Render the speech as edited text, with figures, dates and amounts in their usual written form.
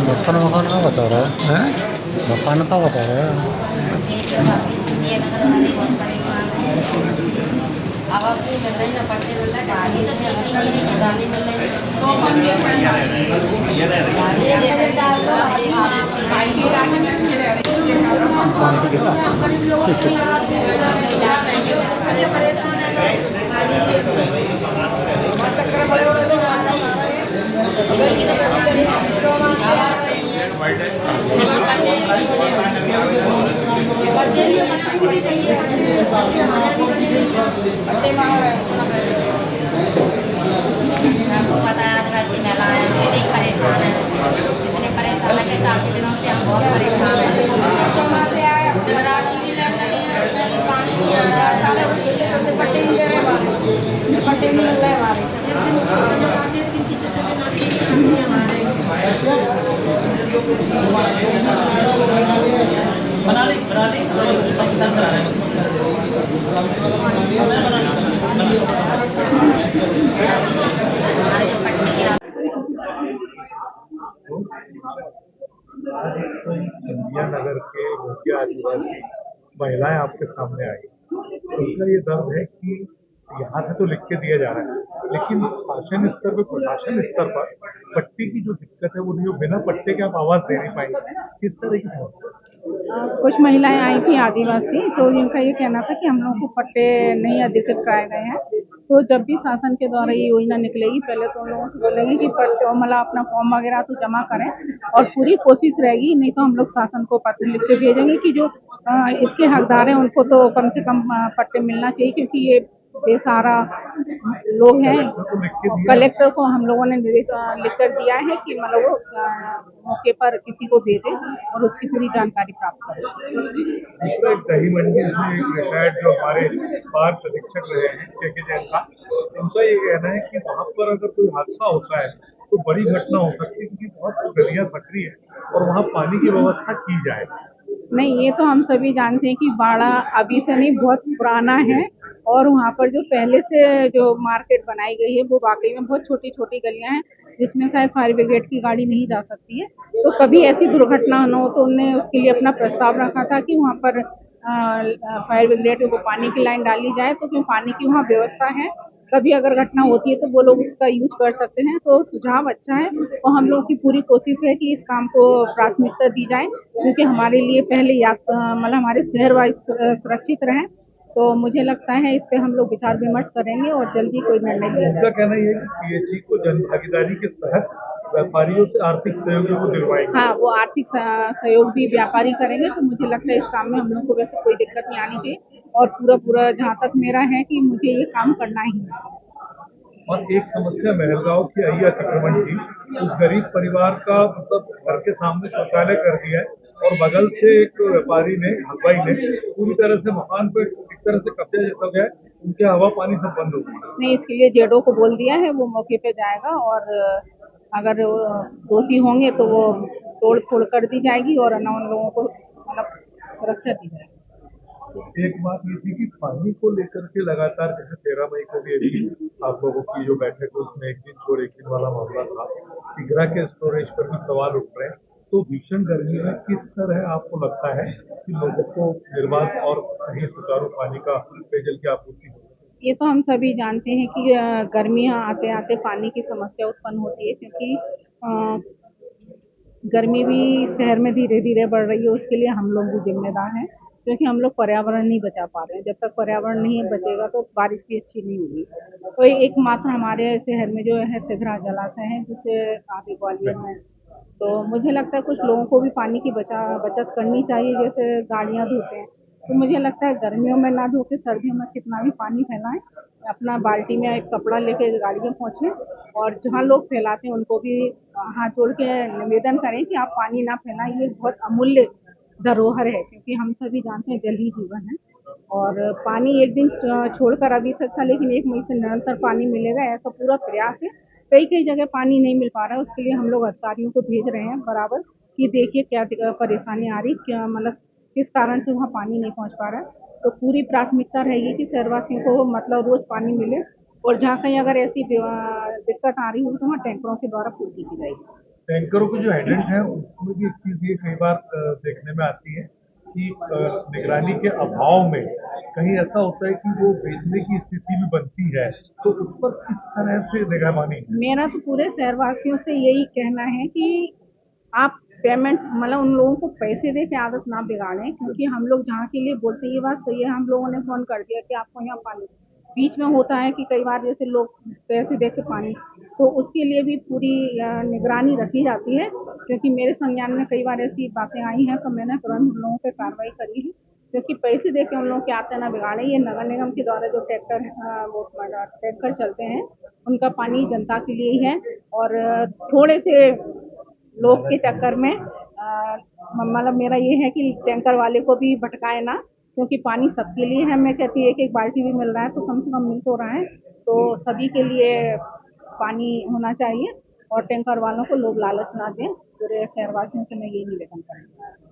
मकान मकान का बता रहा है मकान का बता रहा है। आवाज नहीं मिल रही ना, पढ़ने मिल रहा है, गाड़ी तो देख ही नहीं रही, गाड़ी मिल रही तो पंखे ये जैसे डाल दो आईटी राजा में अच्छे रह रहे आपको पता है आदिवासी मेला है, कितने परेशान है, इतने परेशान है कि काफ़ी दिनों से हम बहुत परेशान हैं। टीवी लैपटॉप नहीं है, उसमें पानी नहीं आ रहा, सारे पट्टे नहीं दे रहे, पट्टे नहीं मिल रहे हमारे। बना ली सब पसंद करा रहे हैं इंडिया नगर के मुखिया आदिवासी महिलाएं आपके सामने आई। उनका ये दर्द है कि यहाँ से तो लिख के दिया जा रहा है, लेकिन शासन स्तर पर, प्रशासन स्तर पर पट्टे की जो दिक्कत है वो नहीं, बिना पट्टे के आप आवाज दे नहीं पाएंगे। किस तरह की समस्या? कुछ महिलाएं आई थी आदिवासी, तो इनका ये कहना था कि हम लोगों को पट्टे नहीं अधिकृत कराए गए हैं। तो जब भी शासन के द्वारा ये योजना निकलेगी, पहले तो उन लोगों से बोलेंगे कि पट्टे मतलब अपना फॉर्म वगैरह तो जमा करें, और पूरी कोशिश रहेगी, नहीं तो हम लोग शासन को पत्र लिख के भेजेंगे कि जो इसके हकदार हैं उनको तो कम से कम पट्टे मिलना चाहिए, क्योंकि ये बेसहारा लोग हैं। कलेक्टर को हम लोगों ने निर्देश लिख कर दिया है कि मतलब वो मौके पर किसी को भेजे और उसकी पूरी जानकारी प्राप्त करें। दही मंडी से एक रिटायर्ड जो हमारे पार्क अधीक्षक रहे हैं के जैन का, उनका ये कहना है कि वहाँ पर अगर कोई हादसा होता है तो बड़ी घटना हो सकती है, क्योंकि बहुत गलियां सक्रिय है और वहाँ पानी की व्यवस्था की जाए। नहीं, ये तो हम सभी जानते हैं कि बाड़ा अभी से नहीं, बहुत पुराना है, और वहाँ पर जो पहले से जो मार्केट बनाई गई है वो वाकई में बहुत छोटी छोटी गलियां हैं, जिसमें शायद फायर ब्रिगेड की गाड़ी नहीं जा सकती है। तो कभी ऐसी दुर्घटना न हो, तो उनने उसके लिए अपना प्रस्ताव रखा था कि वहाँ पर फायर ब्रिगेड को पानी की लाइन डाली जाए, तो क्यों पानी की वहाँ व्यवस्था है, कभी अगर घटना होती है तो वो लोग उसका यूज कर सकते हैं। तो सुझाव अच्छा है, और हम लोग की पूरी कोशिश है कि इस काम को प्राथमिकता दी जाए, क्योंकि हमारे लिए पहले मतलब हमारे शहर वाइज सुरक्षित रहें। तो मुझे लगता है इस पे हम लोग विचार विमर्श करेंगे और जल्दी कोई निर्णय लिया उनका जाएगा। कहना यह है कि पीएचई को जन भागीदारी के तहत व्यापारियों से आर्थिक सहयोग को दिलवाएंगे। हाँ, वो आर्थिक सहयोग भी व्यापारी करेंगे, तो मुझे लगता है इस काम में हम लोग को वैसे कोई दिक्कत नहीं आनी चाहिए, और पूरा जहाँ तक मेरा है कि मुझे ये काम करना ही है। और एक समस्या महलगांव की आई अतिक्रमण की, उस गरीब परिवार का मतलब घर के सामने शौचालय कर दिया है, और बगल से एक व्यापारी ने, हलवाई ने पूरी तरह से मकान पर एक तरह से कब्जा जैसा गया, उनके हवा पानी सब बंद हो गया। नहीं, इसके लिए जेडो को बोल दिया है, वो मौके पे जाएगा, और अगर वो दोषी होंगे तो वो तोड़ फोड़ कर दी जाएगी और उन लोगों को मतलब सुरक्षा दी जाएगी। एक बात ये थी कि पानी को लेकर के लगातार, जैसे 13 मई को भी अभी आप लोगों की जो बैठक है उसमें एक दिन छोड़ एक दिन वाला मामला था, तिगरा के स्टोरेज पर भी सवाल उठ रहे हैं। तो भीषण गर्मी में किस तरह आपको लगता है कि लोगों को निर्बाध और सही सुचारू पानी का, पेयजल की आपूर्ति हो? ये तो हम सभी जानते हैं कि गर्मियाँ आते आते पानी की समस्या उत्पन्न होती है, क्योंकि गर्मी भी शहर में धीरे धीरे बढ़ रही है, उसके लिए हम लोग भी जिम्मेदार हैं, क्योंकि हम लोग पर्यावरण नहीं बचा पा रहे हैं। जब तक पर्यावरण नहीं बचेगा तो बारिश भी अच्छी नहीं होगी। तो एकमात्र हमारे शहर में जो है तिघरा जलाशय है, जिसे आगे ग्वालियर में, तो मुझे लगता है कुछ लोगों को भी पानी की बचत करनी चाहिए, जैसे गाड़ियाँ धोते हैं, तो मुझे लगता है गर्मियों में ना धो के सर्दियों में कितना भी पानी फैलाएं, अपना बाल्टी में एक कपड़ा लेके गाड़ी में पहुँचे, और जहाँ लोग फैलाते हैं उनको भी हाथ जोड़ के निवेदन करें कि आप पानी ना फैलाएं, ये बहुत अमूल्य धरोहर है, क्योंकि हम सभी जानते हैं जल ही जीवन है। और पानी एक दिन छोड़कर अभी तक था, लेकिन 1 मई से निरंतर पानी मिलेगा, ऐसा पूरा प्रयास है। कई कई जगह पानी नहीं मिल पा रहा है, उसके लिए हम लोग अधिकारियों को भेज रहे हैं बराबर कि देखिए क्या परेशानी आ रही, क्या मतलब किस कारण से वहाँ पानी नहीं पहुँच पा रहा है। तो पूरी प्राथमिकता रहेगी कि शहरवासियों को मतलब रोज पानी मिले, और जहाँ कहीं अगर ऐसी दिक्कत आ रही हो तो वहाँ टैंकरों के द्वारा पूर्ति की जाएगी। टैंकरों के जो हेडेंट है उसमें भी एक चीज़ ये कई बार देखने में आती है कि निगरानी के अभाव में कहीं ऐसा होता है कि वो बेचने की स्थिति भी बनती है, तो उस पर किस तरह से निगरानी है? मेरा तो पूरे शहरवासियों से यही कहना है कि आप पेमेंट मतलब उन लोगों को पैसे दे के आदत ना बिगाड़ें, क्योंकि हम लोग जहाँ के लिए बोलते हैं ये बात सही है, हम लोगों ने फ़ोन कर दिया कि आपको यहाँ पानी बीच में होता है कि कई बार जैसे लोग पैसे दे के पानी, तो उसके लिए भी पूरी निगरानी रखी जाती है, क्योंकि मेरे संज्ञान में कई बार ऐसी बातें आई हैं तो मैंने तुरंत उन लोगों पे कार्रवाई करी है, क्योंकि पैसे दे के उन लोगों के आते ना बिगाड़े। ये नगर निगम के द्वारा जो वो टैंकर चलते हैं उनका पानी जनता के लिए ही है, और थोड़े से लोग के चक्कर में मतलब मेरा ये है कि टैंकर वाले को भी भटकाए ना, क्योंकि पानी सबके लिए है। मैं कहती हूँ एक एक बाल्टी भी मिल रहा है तो कम से कम मिल तो रहा है, तो सभी के लिए पानी होना चाहिए और टैंकर वालों को लोग लालच ना दें। पूरे शहरवासियों से मैं यही निवेदन करूँगी।